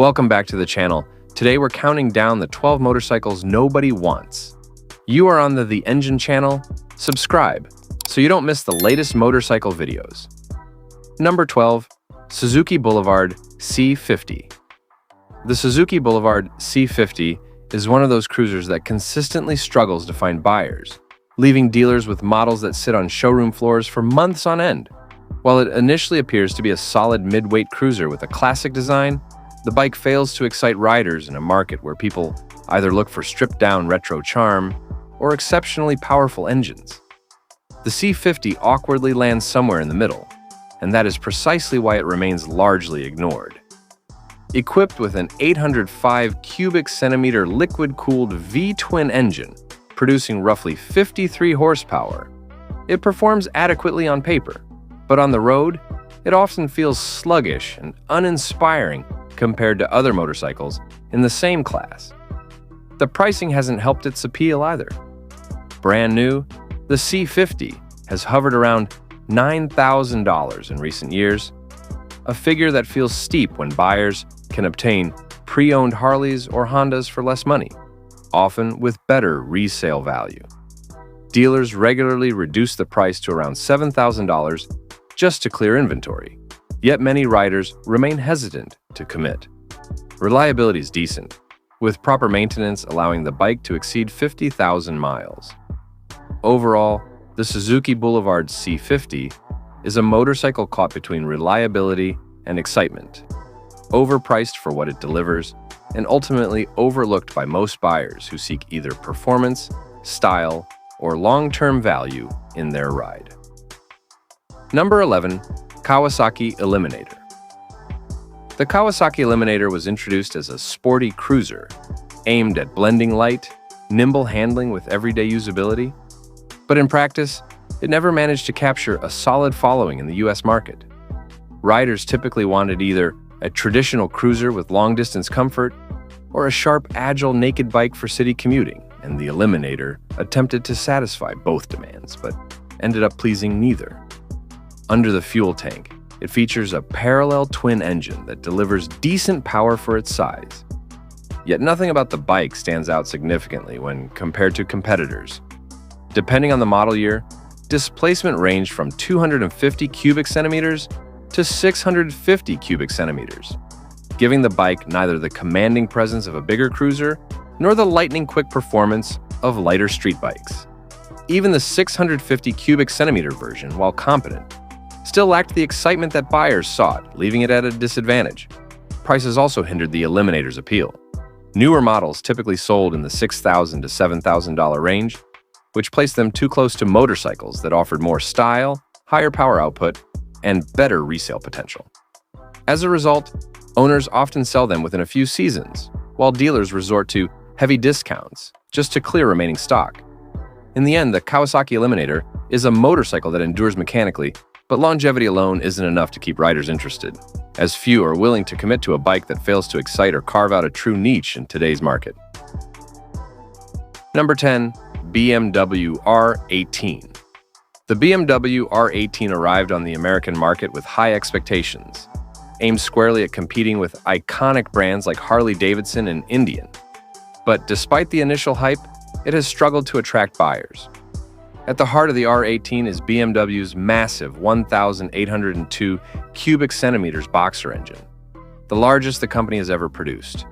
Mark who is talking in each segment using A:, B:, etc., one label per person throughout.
A: Welcome back to the channel. Today we're counting down the 12 motorcycles nobody wants. You are on the Engine channel. Subscribe so you don't miss the latest motorcycle videos. Number 12. Suzuki Boulevard C50. The Suzuki Boulevard C50 is one of those cruisers that consistently struggles to find buyers, leaving dealers with models that sit on showroom floors for months on end. While it initially appears to be a solid mid-weight cruiser with a classic design, the bike fails to excite riders in a market where people either look for stripped-down retro charm or exceptionally powerful engines. The C50 awkwardly lands somewhere in the middle, and that is precisely why it remains largely ignored. Equipped with an 805 cubic centimeter liquid-cooled V-twin engine, producing roughly 53 horsepower, it performs adequately on paper, but on the road, it often feels sluggish and uninspiring compared to other motorcycles in the same class. The pricing hasn't helped its appeal either. Brand new, the C50 has hovered around $9,000 in recent years, a figure that feels steep when buyers can obtain pre-owned Harleys or Hondas for less money, often with better resale value. Dealers regularly reduce the price to around $7,000 just to clear inventory, yet many riders remain hesitant to commit. Reliability is decent, with proper maintenance allowing the bike to exceed 50,000 miles. Overall, the Suzuki Boulevard C50 is a motorcycle caught between reliability and excitement, overpriced for what it delivers, and ultimately overlooked by most buyers who seek either performance, style, or long-term value in their ride. Number 11. Kawasaki Eliminator. The Kawasaki Eliminator was introduced as a sporty cruiser, aimed at blending light, nimble handling with everyday usability. But in practice, it never managed to capture a solid following in the US market. Riders typically wanted either a traditional cruiser with long-distance comfort or a sharp, agile, naked bike for city commuting, and the Eliminator attempted to satisfy both demands, but ended up pleasing neither. Under the fuel tank, it features a parallel twin engine that delivers decent power for its size. Yet nothing about the bike stands out significantly when compared to competitors. Depending on the model year, displacement ranged from 250 cubic centimeters to 650 cubic centimeters, giving the bike neither the commanding presence of a bigger cruiser nor the lightning-quick performance of lighter street bikes. Even the 650 cubic centimeter version, while competent, still lacked the excitement that buyers sought, leaving it at a disadvantage. Prices also hindered the Eliminator's appeal. Newer models typically sold in the $6,000 to $7,000 range, which placed them too close to motorcycles that offered more style, higher power output, and better resale potential. As a result, owners often sell them within a few seasons, while dealers resort to heavy discounts just to clear remaining stock. In the end, the Kawasaki Eliminator is a motorcycle that endures mechanically, but longevity alone isn't enough to keep riders interested, as few are willing to commit to a bike that fails to excite or carve out a true niche in today's market. Number 10. BMW R18. The BMW R18 arrived on the American market with high expectations, aimed squarely at competing with iconic brands like Harley-Davidson and Indian. But despite the initial hype, it has struggled to attract buyers. At the heart of the R18 is BMW's massive 1,802 cubic centimeters boxer engine, the largest the company has ever produced,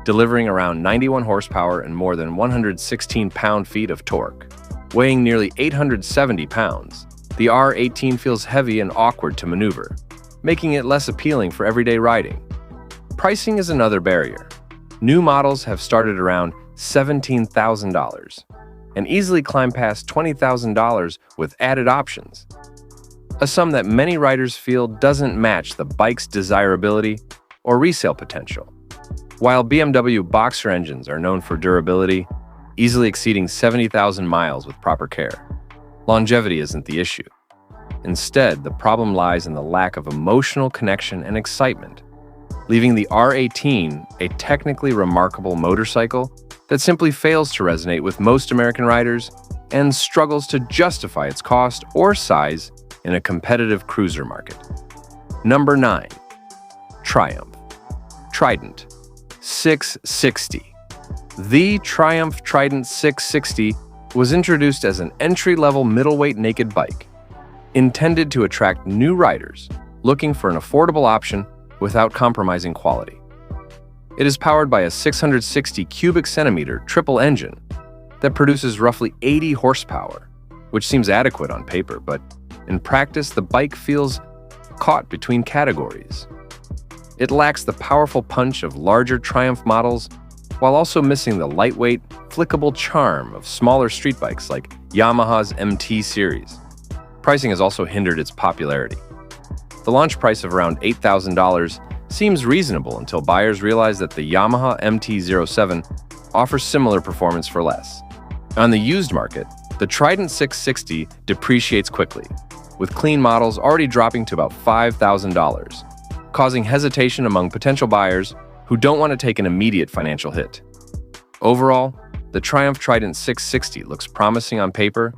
A: delivering around 91 horsepower and more than 116 pound-feet of torque. Weighing nearly 870 pounds, the R18 feels heavy and awkward to maneuver, making it less appealing for everyday riding. Pricing is another barrier. New models have started around $17,000 and easily climb past $20,000 with added options, a sum that many riders feel doesn't match the bike's desirability or resale potential. While BMW boxer engines are known for durability, easily exceeding 70,000 miles with proper care, longevity isn't the issue. Instead, the problem lies in the lack of emotional connection and excitement, leaving the R18 a technically remarkable motorcycle that simply fails to resonate with most American riders and struggles to justify its cost or size in a competitive cruiser market. Number 9. Triumph. Trident 660. The Triumph Trident 660 was introduced as an entry-level middleweight naked bike, intended to attract new riders looking for an affordable option without compromising quality. It is powered by a 660 cubic centimeter triple engine that produces roughly 80 horsepower, which seems adequate on paper, but in practice, the bike feels caught between categories. It lacks the powerful punch of larger Triumph models, while also missing the lightweight, flickable charm of smaller street bikes like Yamaha's MT series. Pricing has also hindered its popularity. The launch price of around $8,000 seems reasonable until buyers realize that the Yamaha MT-07 offers similar performance for less. On the used market, the Trident 660 depreciates quickly, with clean models already dropping to about $5,000, causing hesitation among potential buyers who don't want to take an immediate financial hit. Overall, the Triumph Trident 660 looks promising on paper,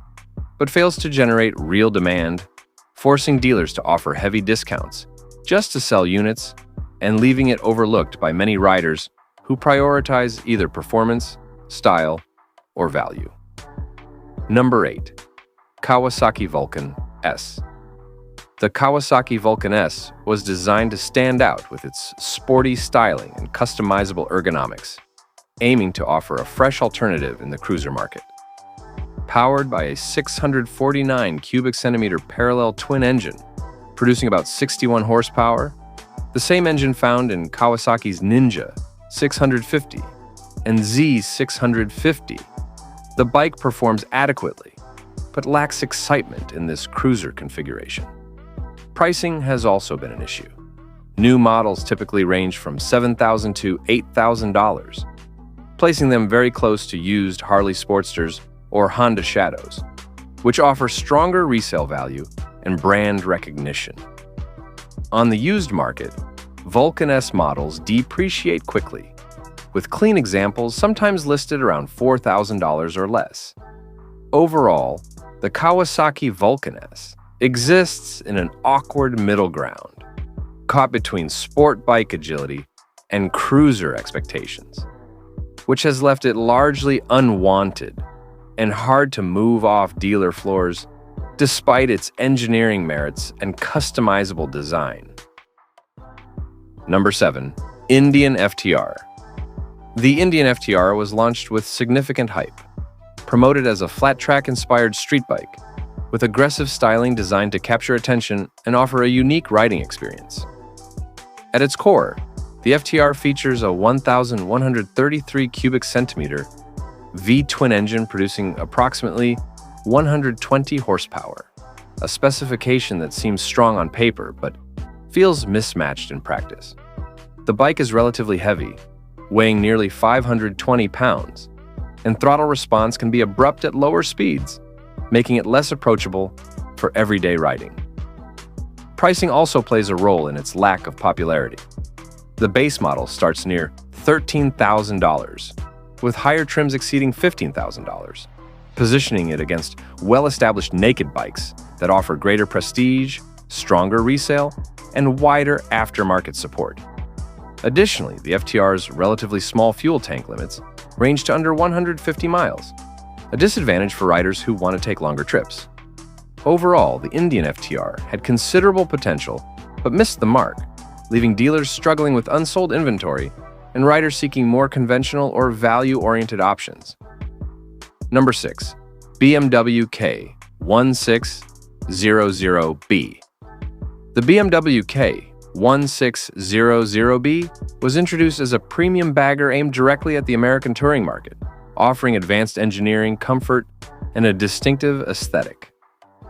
A: but fails to generate real demand, forcing dealers to offer heavy discounts just to sell units and leaving it overlooked by many riders who prioritize either performance, style, or value. Number 8. Kawasaki Vulcan S. The Kawasaki Vulcan S was designed to stand out with its sporty styling and customizable ergonomics, aiming to offer a fresh alternative in the cruiser market. Powered by a 649 cubic centimeter parallel twin engine, producing about 61 horsepower, the same engine found in Kawasaki's Ninja 650 and Z 650, the bike performs adequately, but lacks excitement in this cruiser configuration. Pricing has also been an issue. New models typically range from $7,000 to $8,000, placing them very close to used Harley Sportsters or Honda Shadows, which offer stronger resale value and brand recognition. On the used market, Vulcan S models depreciate quickly, with clean examples sometimes listed around $4,000 or less. Overall, the Kawasaki Vulcan S exists in an awkward middle ground, caught between sport bike agility and cruiser expectations, which has left it largely unwanted and hard to move off dealer floors despite its engineering merits and customizable design. Number 7. Indian FTR. The Indian FTR was launched with significant hype, promoted as a flat-track-inspired street bike, with aggressive styling designed to capture attention and offer a unique riding experience. At its core, the FTR features a 1,133 cubic centimeter V-twin engine producing approximately 120 horsepower, a specification that seems strong on paper but feels mismatched in practice. The bike is relatively heavy, weighing nearly 520 pounds, and throttle response can be abrupt at lower speeds, making it less approachable for everyday riding. Pricing also plays a role in its lack of popularity. The base model starts near $13,000, with higher trims exceeding $15,000, positioning it against well-established naked bikes that offer greater prestige, stronger resale, and wider aftermarket support. Additionally, the FTR's relatively small fuel tank limits range to under 150 miles, a disadvantage for riders who want to take longer trips. Overall, the Indian FTR had considerable potential but missed the mark, leaving dealers struggling with unsold inventory and riders seeking more conventional or value-oriented options. Number 6. BMW K1600B. The BMW K1600B was introduced as a premium bagger aimed directly at the American touring market, offering advanced engineering, comfort, and a distinctive aesthetic.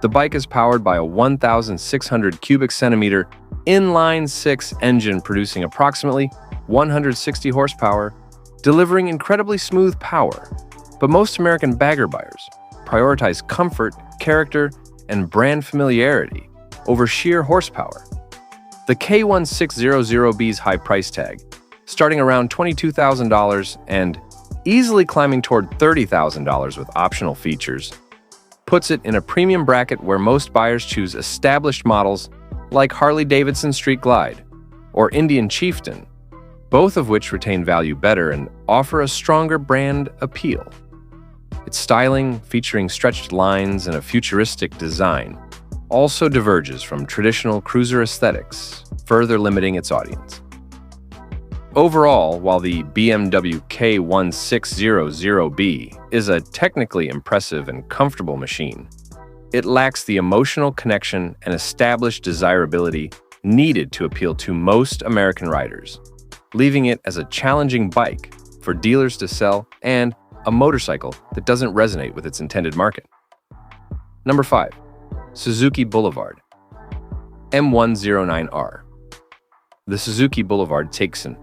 A: The bike is powered by a 1,600 cubic centimeter inline-six engine producing approximately 160 horsepower, delivering incredibly smooth power. But most American bagger buyers prioritize comfort, character, and brand familiarity over sheer horsepower. The K1600B's high price tag, starting around $22,000 and easily climbing toward $30,000 with optional features, puts it in a premium bracket where most buyers choose established models like Harley-Davidson Street Glide or Indian Chieftain both of which retain value better and offer a stronger brand appeal. Its styling, featuring stretched lines and a futuristic design, also diverges from traditional cruiser aesthetics, further limiting its audience. Overall, while the BMW K1600B is a technically impressive and comfortable machine, it lacks the emotional connection and established desirability needed to appeal to most American riders, leaving it as a challenging bike for dealers to sell and a motorcycle that doesn't resonate with its intended market. Number 5. Suzuki Boulevard M109R. The Suzuki Boulevard takes an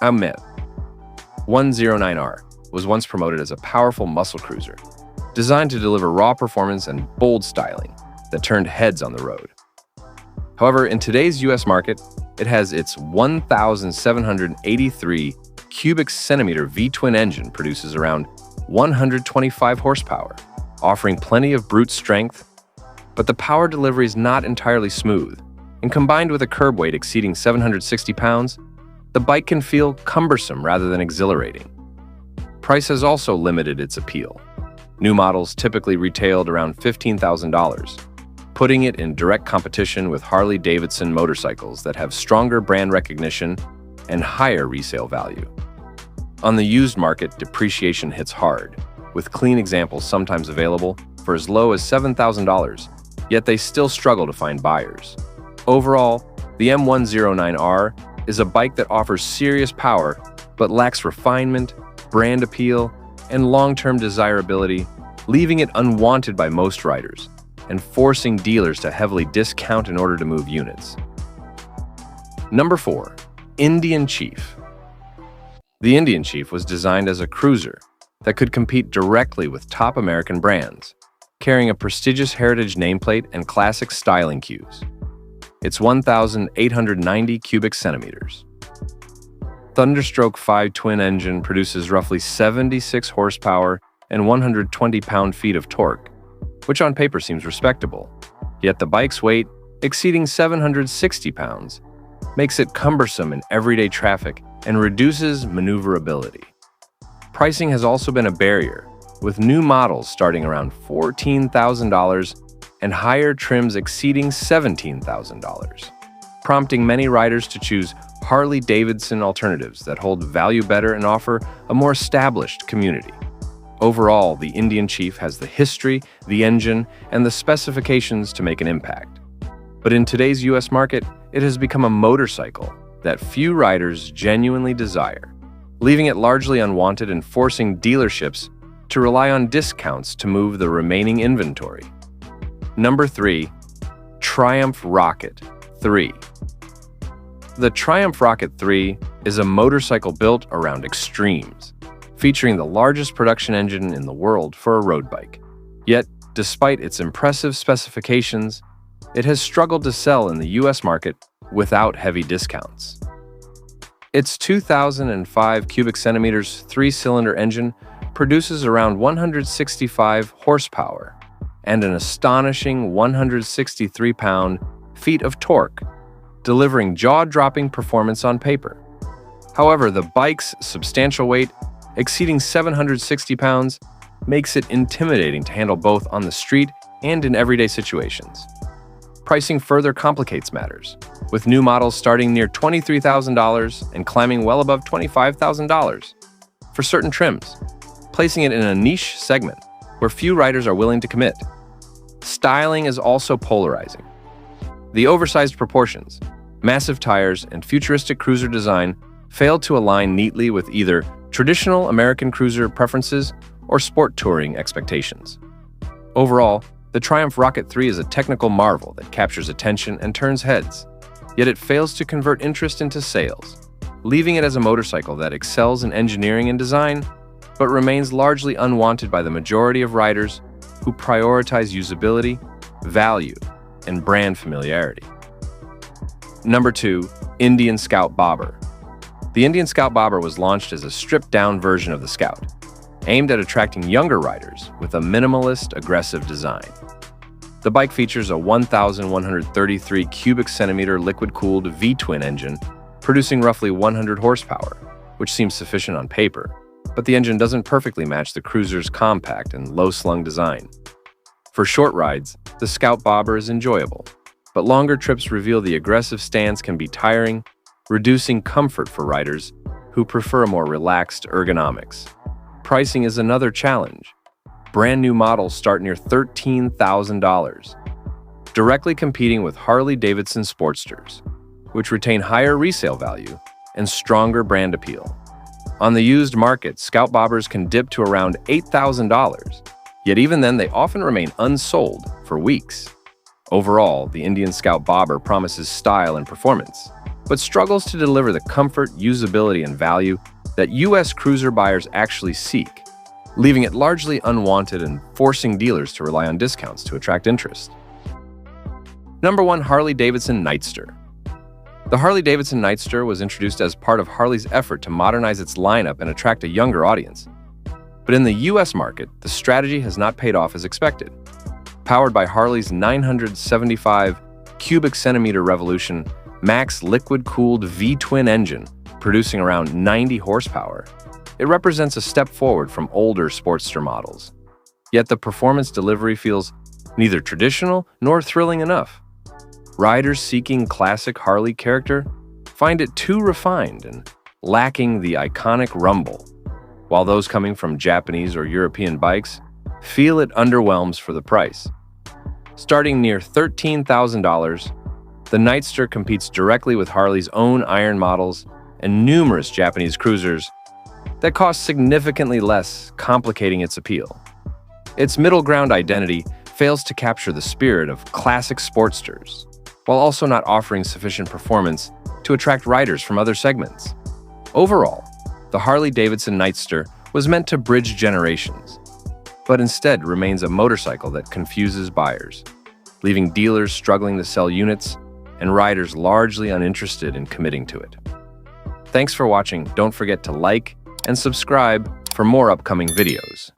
A: M109R was once promoted as a powerful muscle cruiser, designed to deliver raw performance and bold styling that turned heads on the road. However, in today's US market, it has its 1,783 cubic centimeter V-twin engine produces around 125 horsepower, offering plenty of brute strength, but the power delivery is not entirely smooth, and combined with a curb weight exceeding 760 pounds, the bike can feel cumbersome rather than exhilarating. Price has also limited its appeal. New models typically retailed around $15,000, putting it in direct competition with Harley-Davidson motorcycles that have stronger brand recognition and higher resale value. On the used market, depreciation hits hard, with clean examples sometimes available for as low as $7,000, yet they still struggle to find buyers. Overall, the M109R is a bike that offers serious power but lacks refinement, brand appeal, and long-term desirability, leaving it unwanted by most riders and forcing dealers to heavily discount in order to move units. Number 4. Indian Chief. The Indian Chief was designed as a cruiser that could compete directly with top American brands, carrying a prestigious heritage nameplate and classic styling cues. It's 1,890 cubic centimeters. Thunderstroke 5 twin engine produces roughly 76 horsepower and 120 pound-feet of torque, which on paper seems respectable. Yet the bike's weight, exceeding 760 pounds, makes it cumbersome in everyday traffic and reduces maneuverability. Pricing has also been a barrier, with new models starting around $14,000 and higher trims exceeding $17,000, prompting many riders to choose Harley-Davidson alternatives that hold value better and offer a more established community. Overall, the Indian Chief has the history, the engine, and the specifications to make an impact. But in today's US market, it has become a motorcycle that few riders genuinely desire, leaving it largely unwanted and forcing dealerships to rely on discounts to move the remaining inventory. Number 3. Triumph Rocket 3. The Triumph Rocket 3 is a motorcycle built around extremes, featuring the largest production engine in the world for a road bike. Yet, despite its impressive specifications, it has struggled to sell in the US market without heavy discounts. Its 2,005 cubic centimeters 3-cylinder engine produces around 165 horsepower and an astonishing 163 pound-feet of torque, delivering jaw-dropping performance on paper. However, the bike's substantial weight, exceeding 760 pounds, makes it intimidating to handle both on the street and in everyday situations. Pricing further complicates matters, with new models starting near $23,000 and climbing well above $25,000 for certain trims, placing it in a niche segment where few riders are willing to commit. Styling is also polarizing. The oversized proportions, massive tires, and futuristic cruiser design fail to align neatly with either traditional American cruiser preferences or sport touring expectations. Overall, the Triumph Rocket 3 is a technical marvel that captures attention and turns heads, yet it fails to convert interest into sales, leaving it as a motorcycle that excels in engineering and design, but remains largely unwanted by the majority of riders who prioritize usability, value, and brand familiarity. Number 2. Indian Scout Bobber. The Indian Scout Bobber was launched as a stripped-down version of the Scout, aimed at attracting younger riders with a minimalist, aggressive design. The bike features a 1,133 cubic centimeter liquid-cooled V-twin engine producing roughly 100 horsepower, which seems sufficient on paper, but the engine doesn't perfectly match the cruiser's compact and low-slung design. For short rides, the Scout Bobber is enjoyable, but longer trips reveal the aggressive stance can be tiring, reducing comfort for riders who prefer a more relaxed ergonomics. Pricing is another challenge. Brand new models start near $13,000, directly competing with Harley-Davidson Sportsters, which retain higher resale value and stronger brand appeal. On the used market, Scout Bobbers can dip to around $8,000, yet even then they often remain unsold for weeks. Overall, the Indian Scout Bobber promises style and performance, but struggles to deliver the comfort, usability, and value that U.S. cruiser buyers actually seek, leaving it largely unwanted and forcing dealers to rely on discounts to attract interest. Number 1. Harley-Davidson Nightster. The Harley-Davidson Nightster was introduced as part of Harley's effort to modernize its lineup and attract a younger audience. But in the U.S. market, the strategy has not paid off as expected. Powered by Harley's 975 cubic centimeter Revolution Max liquid-cooled V-twin engine, producing around 90 horsepower, it represents a step forward from older Sportster models. Yet the performance delivery feels neither traditional nor thrilling enough. Riders seeking classic Harley character find it too refined and lacking the iconic rumble, while those coming from Japanese or European bikes feel it underwhelms for the price. Starting near $13,000, the Nightster competes directly with Harley's own iron models and numerous Japanese cruisers that cost significantly less, complicating its appeal. Its middle ground identity fails to capture the spirit of classic Sportsters, while also not offering sufficient performance to attract riders from other segments. Overall, the Harley-Davidson Nightster was meant to bridge generations, but instead remains a motorcycle that confuses buyers, leaving dealers struggling to sell units and riders largely uninterested in committing to it. Thanks for watching. Don't forget to like and subscribe for more upcoming videos.